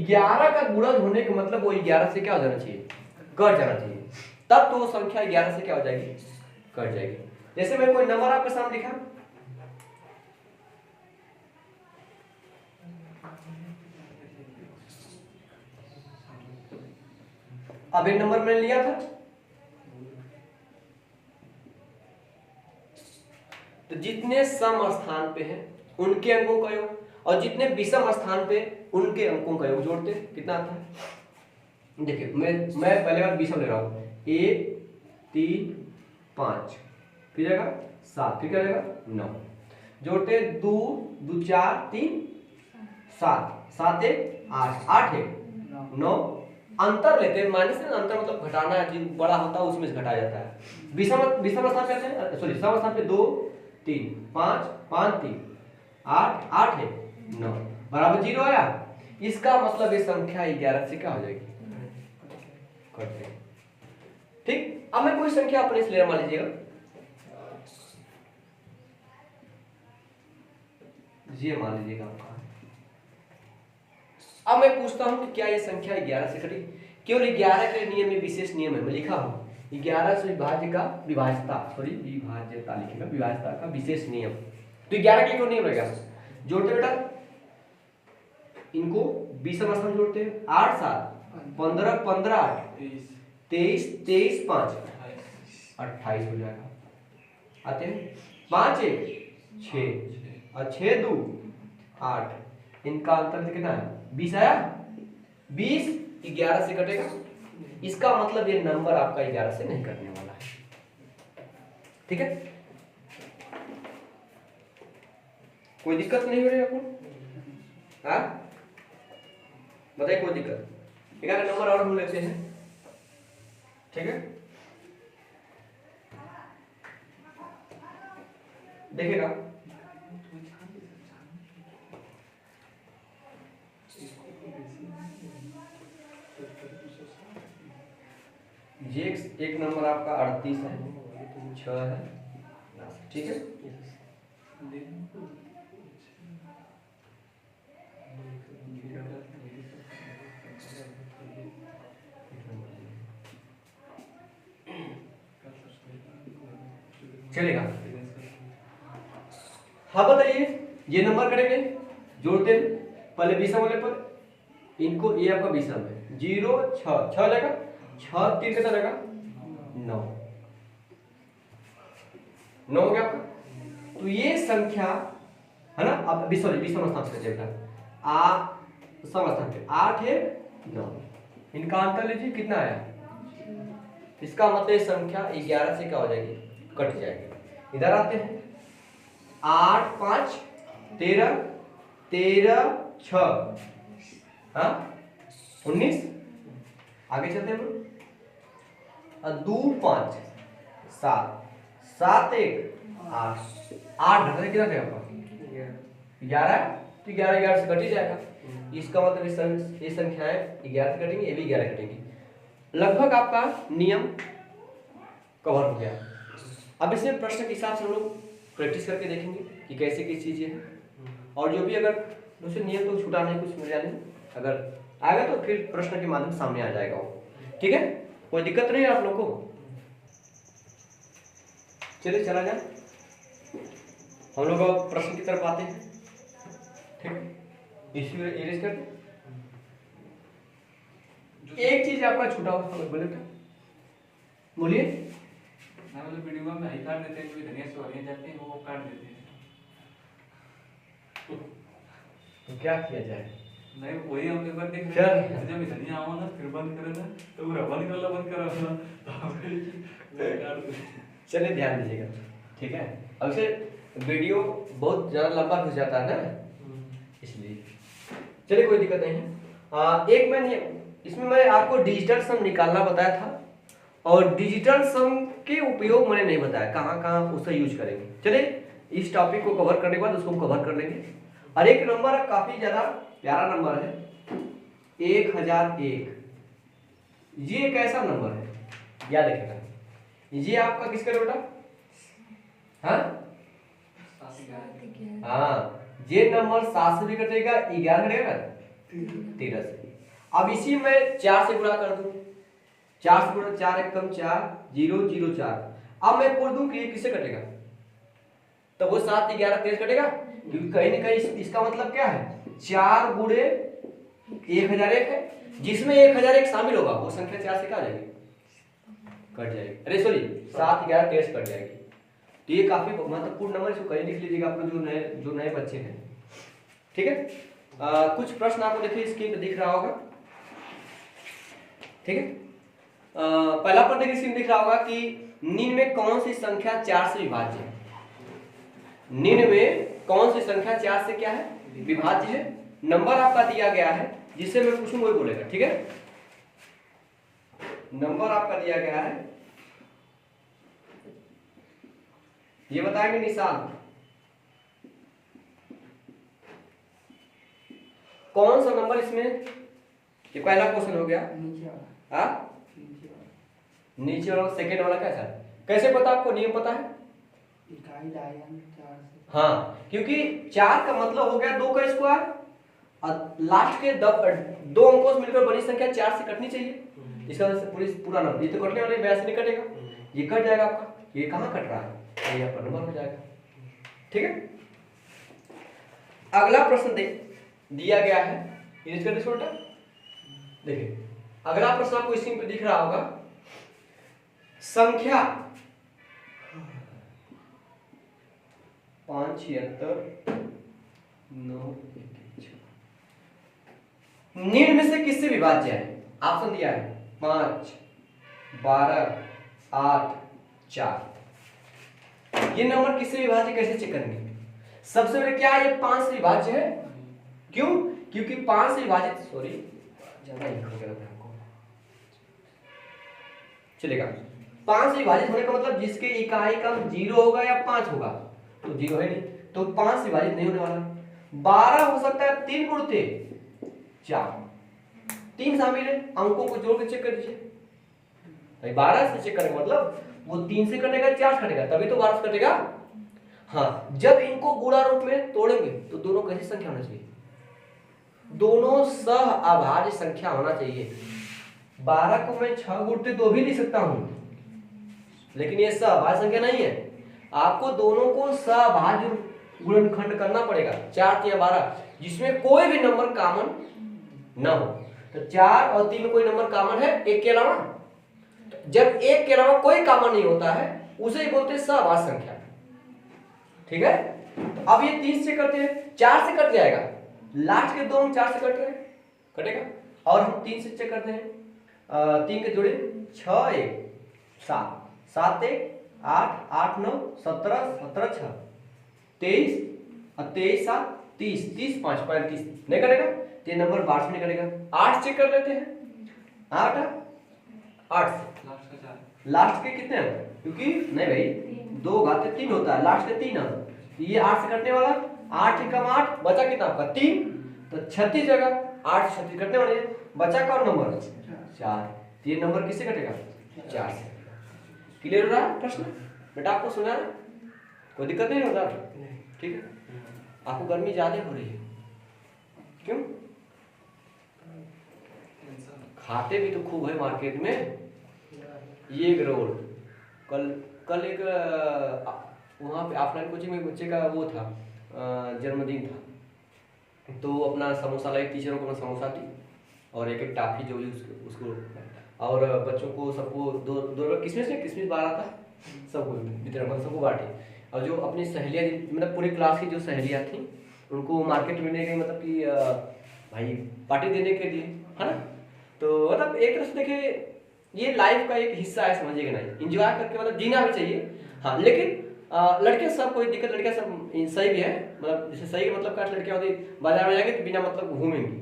11 का गुणज होने का मतलब वो 11 से क्या हो जाना चाहिए कट जाना चाहिए, तब तो वो संख्या 11 से क्या हो जाएगी, कट जाएगी। जैसे मैं कोई नंबर आपके सामने लिखा, अब एक नंबर मैंने लिया था, तो जितने सम स्थान पे हैं उनके अंकों का योग और जितने विषम स्थान पे उनके अंकों का योग जोड़ते हैं, कितना आता है। देखिए मैं पहले बार विषम ले रहा हूं, 1 3 5 फिर जाएगा 7 फिर क्या जाएगा 9, जोड़ते 2 2 4 3 7 7 1 8 8 1 9, अंतर लेते हैं, माइनस से अंतर मतलब घटाना है, जो बड़ा होता है उसमें से घटाया जाता है। विषम स्थान पे हैं, सॉरी सम स्थान पे 2 3 5 5 3 8 8 है 9 बराबर 0 आया। इसका मतलब ये संख्या 11 से क्या हो जाएगी, कट जाएगी। ठीक, अब मैं कोई संख्या अपने से ले मान लीजिएगा, ये मान लीजिएगा आपका। अब मैं पूछता हूं कि क्या ये संख्या 11 से कटी। केवल 11 के नियम में विशेष नियम है, मैं लिखा हूं 11 से विभाज्य का विभाज्यता, सॉरी विभाज्यता लिखेगा, विभाज्यता का विशेष नियम। तो 11 के लिए नियम रहेगा, जोड़ते बेटा इनको 20 स्थान जोड़ते हैं, 8 7 15 15 8 23 23 5 28 हो जाएगा। आते हैं 5 1 6 और 6 2 8, इनका अंतर कितना है 20 आया। 20 11 से कटेगा, इसका मतलब ये नंबर आपका 11 से नहीं कटने वाला है। ठीक है, कोई दिक्कत नहीं हो रही आपको? हाँ बताइए, कोई दिक्कत? 11 नंबर और हम लेते हैं, ठीक है। देखिएगा ये एक नंबर आपका 38 है, 6 है, ठीक है। चलेगा, हाँ बताइए, ये नंबर करेंगे जोड़ते हैं, पहले विषम वाले पर इनको, ये आपका विषम है 0 6 6 लगेगा, 6 3 कितना लगेगा 9 9 हो गया आपका। तो ये संख्या है ना, अब विषम स्थान से देखा समस्थान पे 8 है 9, इनका अंतर लीजिए कितना आया, इसका मतलब संख्या 11 से क्या हो जाएगी, कट जाएगी। इधर आते हैं 8 5 13 13 6 हाँ 19, आगे चलते हैं 2 5 7 7 1 8 8 घटा कितना थे आपका 11, तो 11 11 से कट ही जाएगा। इसका मतलब ये संख्याएं 11 से कटेंगी, ये भी 11 कटेंगी। लगभग आपका नियम कवर हो गया। अब इसे प्रश्न के हिसाब से हम लोग प्रैक्टिस करके देखेंगे कि कैसे किस चीज़ें हैं, और जो भी अगर दूसरे नियम तो छूटा नहीं, कुछ मिला नहीं, अगर आएगा तो फिर प्रश्न के माध्यम सामने आ जाएगा वो, ठीक है। कोई दिक्कत नहीं है आप लोग को? चलिए चला जाए, हम लोग अब प्रश्न की तरफ आते हैं, ठीक। इश्यू इरेज कर दो। एक चीज आपका छूटा हुआ बोले क्या, बोलिए। ना मतलब वीडियो में आई काट देते हैं, कोई धनिया सवारियां जाते हैं वो काट देते हैं, तो क्या किया जाए? नहीं वही हम एक बार देख रहे हैं, जब धनिया आओ ना फिर बंद करे ना तो पूरा बंद करो ना। चलिए ध्यान दीजिएगा, ठीक है। अब से वीडियो बहुत ज़्यादा लंबा हो जाता है ना, इसलिए चलिए कोई दिक्कत नहीं है। एक मैंने इसमें मैं आपको डिजिटल सम निकालना बताया था, और डिजिटल सम के उपयोग मैंने नहीं बताया, कहाँ कहाँ उसे यूज करेंगे। चलिए इस टॉपिक को कवर करने के बाद उसको कवर कर लेंगे। और एक नंबर काफ़ी ज़्यादा प्यारा नंबर है 1001। ये एक ऐसा नंबर है, याद रखिएगा, ये आपका किसका बेटा, हाँ हाँ, ये नंबर 7 से भी कटेगा, 11 कटेगा 13 से। अब इसी में 4 से गुणा कर दूं, 4 से गुणा 4 एक कम 4 0 0 4। अब मैं बोल दूं कि ये किससे कटेगा, तो वो 7 11 13 कटेगा, क्योंकि कहीं ना कहीं इसका मतलब क्या है 4 गुणे 1001 है, जिसमें 1001 शामिल होगा वो संख्या 4 से क्या आ जाएगी, कट जाएगी। अरे सॉरी 7 11 13 कट जाएगी। तो ये काफी महत्वपूर्ण नंबर, इसको कहीं लिख लीजिएगा आप लोग जो नए बच्चे हैं। ठीक है, कुछ प्रश्न आपको देखिए स्क्रीन पे दिख रहा होगा। ठीक है, पहला प्रश्न देखिए स्क्रीन दिख रहा होगा कि निम्न में कौन सी संख्या 4 से विभाज्य है। निम्न में कौन सी संख्या 4 से क्या है, विभाज्य है। नंबर आपका दिया गया है, जिससे मैं पूछूं वही बोलेगा। ठीक है, नंबर आपका दिया गया है, ये बताएंगे निशान कौन सा नंबर इसमें, ये पहला क्वेश्चन हो गया। नीचे वाला सेकंड वाला कैसा है, कैसे पता आपको, नियम पता है? हाँ, क्योंकि 4 का मतलब हो गया 2 का स्क्वायर, और लास्ट के 2 अंकों से मिलकर बड़ी संख्या 4 से कटनी चाहिए। इसका मतलब पूरा नंबर, ये तो कटने वाला है, वैसे नहीं कटेगा, ये कट जाएगा आपका। ये कहाँ कट रहा है, ये आपका नंबर हो जाएगा। ठीक है, अगला प्रश्न दिया गया है, देखिए अगला प्रश्न आपको स्क्रीन पर दिख रहा होगा। संख्या 5 76 9 निम्न में से किससे विभाज्य है? ऑप्शन दिया है 5 12 8 4। ये नंबर किससे विभाज्य कैसे चेक करेंगे? सबसे पहले क्या ये 5 से विभाज्य है? क्यों? क्योंकि 5 से विभाजित, सॉरी ज्यादा लिख हो गया आपको, चलेगा। 5 से विभाजित होने का मतलब जिसके इकाई का 0 होगा या 5 होगा, तो 0 है नहीं, तो 5 से विभाजित नहीं होने वाला। 12 हो सकता है 3 गुणते 4, 3 शामिल है, अंकों को जोड़ के चेक कर दीजिए भाई। 12 से चेक करने का मतलब वो 3 से कटेगा 4 से कटेगा, तभी तो 12 से कटेगा। हाँ, जब इनको गुणा रूप में तोड़ेंगे तो दोनों कैसी संख्या होना चाहिए, दोनों सह अभाज्य संख्या होना चाहिए। 12 को मैं 6 गुणते 2 भी लिख सकता हूं, लेकिन ये सह अभाज्य संख्या नहीं है। आपको दोनों को सह अभाज्य गुणनखंड करना पड़ेगा, 4 3 12, जिसमें कोई भी नंबर कॉमन ना हो। तो 4 और 3 में कोई नंबर कॉमन है एक के अलावा? जब एक के अलावा कोई कॉमन नहीं होता है उसे ही बोलते हैं सह अभाज्य संख्या। ठीक है, तो अब ये 3 से करते हैं, 4 से कट जाएगा, लास्ट के 2 अंक 4 से कट रहे हैं, कटेगा। और हम 3 से चेक करते हैं, 3 के जोड़े 6 1 7 7 1 8 8 9 17 17 6 23 और 23 7 30 30 5 35 नहीं करेगा, ये नंबर 12 से नहीं करेगा। 8 चेक कर लेते हैं, 8 8 से लास्ट के कितने हैं, क्योंकि नहीं भाई 2 घाते 3 होता है, लास्ट के 3 अंक, ये 8 से कटने वाला, 8 कम 8 बचा कितना आपका 3, तो 36 जगह 8 से 36 कटने वाले, बचा कौन नंबर 4, ये नंबर किससे कटेगा 4 से। क्लियर हो रहा है प्रश्न बेटा? आपको सुना है, कोई दिक्कत नहीं होता? ठीक है, आपको गर्मी ज्यादा हो रही है, क्यों? खाते भी तो खूब है मार्केट में, ये एक रोल कल एक वहाँ पे ऑफलाइन कोचिंग में बच्चे का वो था, जन्मदिन था, तो अपना समोसा लाई, टीचरों को समोसा दी और एक टाफी जो भी उसको और बच्चों को सबको दो किसमिस बारह था, सबको वितरण सबको बांटी। और जो अपनी सहेलियाँ मतलब पूरी क्लास की जो सहेलियाँ थी उनको मार्केट में ले गई, मतलब कि भाई पार्टी देने के लिए, है ना। तो मतलब एक तरह से देखिए ये लाइफ का एक हिस्सा है, समझिएगा नहीं, एंजॉय करके मतलब जीना भी चाहिए। हाँ, लेकिन लड़कियां सब कोई दिक्कत, लड़कियां सब सही भी है, मतलब जैसे सही मतलब क्या, लड़कियां होती बाजार में जाएंगे तो बिना मतलब घूमेंगी,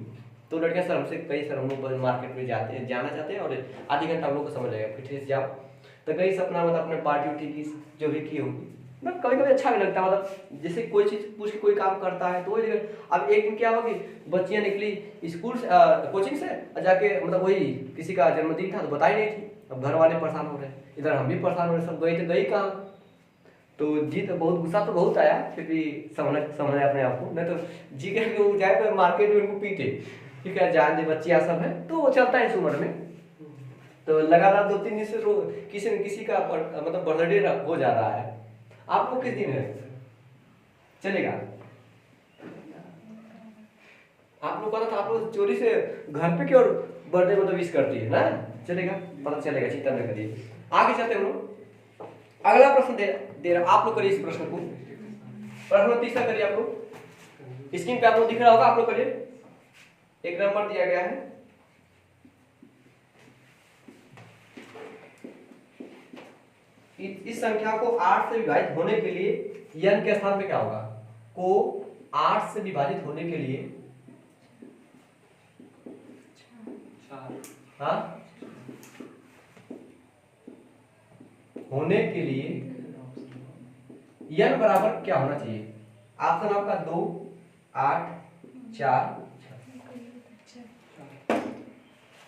तो लड़कियां सर हमसे कई सर हम लोग मार्केट में जाना चाहते हैं और आधी घंटा हम लोग को समय लगेगा, फिर से जाओ तो कई सपना मतलब अपने पार्टी उठी की जो भी की होगी, मतलब कभी कभी अच्छा भी लगता है, मतलब जैसे कोई चीज़ पूछ के कोई काम करता है तो वही। अब एक दिन क्या होगी, बच्चियाँ निकली स्कूल कोचिंग से जाके, मतलब वही किसी का जन्मदिन था तो बताई नहीं थी, अब घर वाले परेशान हो रहे हैं, इधर हम भी परेशान हो रहे, सब गई तो गई कहाँ। तो जी तो बहुत गुस्सा तो बहुत आया, फिर भी समझ अपने आप को, नहीं तो जी के वो जाए तो मार्केट में उनको पीटे, ठीक है, जान दे बच्चियाँ सब है तो वो चलता है इस उम्र में। तो लगातार 2-3 दिन से किसी न किसी का मतलब बर्थडे हो जा रहा है। आप लोग किस दिन है चलेगा? आप लोग पता था, आप लोग चोरी से घर पे क्यों बर्थडे मतलब विश करती है ना, चलेगा, पता चलेगा, चिंता न करिए। आगे चलते हम लोग, अगला प्रश्न दे रहा, आप लोग करिए इस प्रश्न को। प्रश्न तीसरा करिए आप लोग, स्क्रीन पे आप लोग दिख रहा होगा, आप लोग करिए। एक नंबर दिया गया है, इस संख्या को 8 से विभाजित होने के लिए n के स्थान पे क्या होगा? को 8 से विभाजित होने के लिए हाँ होने के लिए n बराबर क्या होना चाहिए? ऑप्शन आपका 2, 8, 4,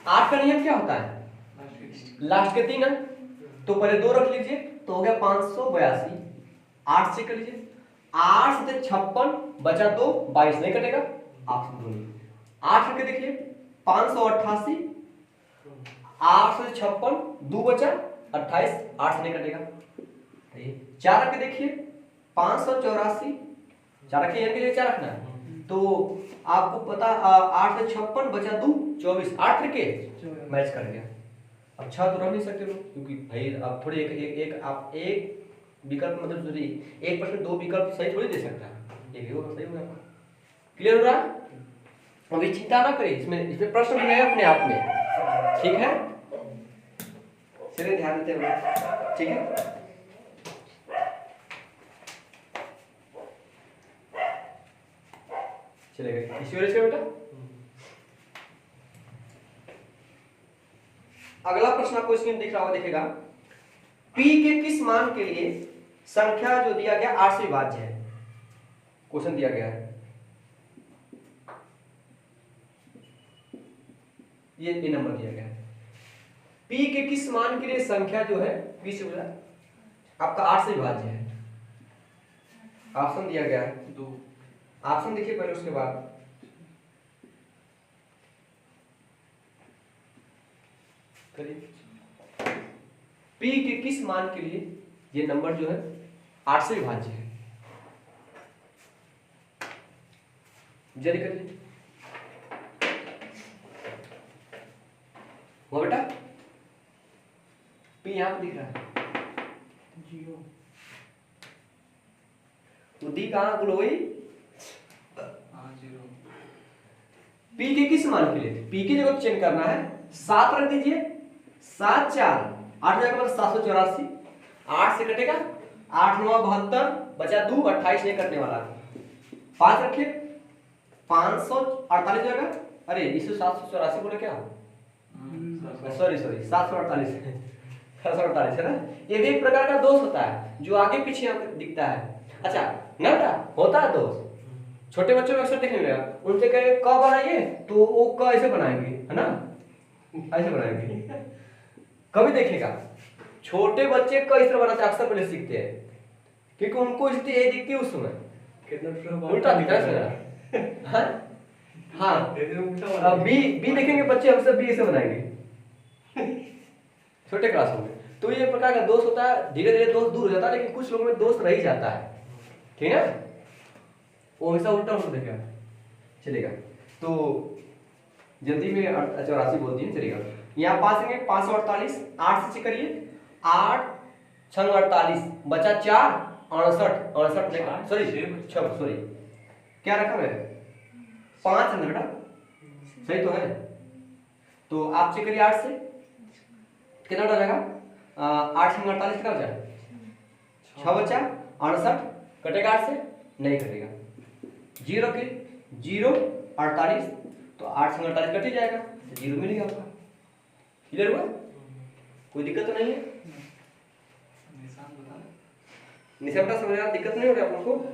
8 का नियम क्या होता है? लास्ट के 3 अंक, तो पहले 2 रख लीजिए तो हो गया 582। 8 से कर लीजिए, 8 से 56 बचा 2, 22 नहीं कटेगा, ऑप्शन 2 नहीं। 8 करके देखिए 588, 8 से 56 2 बचा 28, 8 से नहीं कटेगा। 4 रख के देखिए 584, 4 रखिए n के लिए 4 रखना है, तो आपको पता 8 से 56 बचा 2 24, 8 करके मैच कर गया। अब 6 तो रख नहीं सकते लोग, क्योंकि भाई आप थोड़ी आप एक विकल्प मतलब सॉरी एक प्रश्न 2 विकल्प सही थोड़ी दे सकता है, एक ही होगा सही होगा। क्लियर हो रहा है? अभी चिंता ना करिए, इसमें प्रश्न भी है अपने आप में, ठीक है? चलिए ध्यान देते हैं, ठीक है? चलेगा इसी वजह से बेटा। अगला प्रश्न आपको स्क्रीन दिख रहा होगा, देखिएगा। p के किस मान के लिए संख्या जो दिया गया 8 से विभाज्य है? क्वेश्चन दिया गया है, ये नंबर दिया गया है। p के किस मान के लिए संख्या जो है p से आपका 8 से विभाज्य है? ऑप्शन दिया गया है 2, ऑप्शन देखिए पहले, उसके बाद p के किस मान के लिए ये नंबर जो है 8 से विभाज्य है? जल्दी करिए, वो बेटा p यहां पे दिख रहा है 0, तो दी कहां बोलो वही p के किस मान के लिए? p की जगह चेंज करना है, 7 रख दीजिए, 7 4 8 जगह पर 784, 8 से कटेगा 8 9 72 बचा 2 28 नहीं कटने वाला, 5 रखिए 548 जगह, अरे इसे 784 बोले क्या, सॉरी 748 748 है ना। ये भी एक प्रकार का दोष होता है जो आगे पीछे दिखता है। अच्छा ना बेटा, होता है दोष, छोटे बच्चों में अक्सर देखने मिलेगा, उनसे कहे क बनाइए तो वो क ऐसे बनाएंगे, है ना, ऐसे बनाएंगे। कभी देखिएगा छोटे बच्चे क इस तरह बनाते अक्सर पहले सीखते हैं, क्योंकि उनको स्थिति यही दिखती है उस समय, कितना उल्टा दिखता है। हाँ हाँ, बी देखेंगे बच्चे अक्सर बी ऐसे बनाएंगे छोटे क्लास में। तो ये प्रकार का दोष होता है, धीरे धीरे दोष दूर हो जाता है, लेकिन कुछ लोगों में दोष रह ही जाता है, ठीक है, वो हमेशा उल्टा होता देखेगा, चलेगा। तो जल्दी में 84 बोल दिए, चलेगा। यहाँ पास करेंगे 548, 8 से करिए, 8 6 48 बचा 4 68 सॉरी क्या रखा है 5 है ना बेटा, सही तो है। तो आप चेक करिए 8 से कितना हो जाएगा, 8 6 48 कितना हो जाएगा, 6 बचा 68 कटेगा 8 से नहीं कटेगा, 0 के 0 48 तो 8 से 48 कट ही जाएगा, 0 मिलेगा आपका। क्लियर हुआ? कोई दिक्कत तो नहीं है? निशान बता समझ दिक्कत नहीं हो रही आप लोगों को?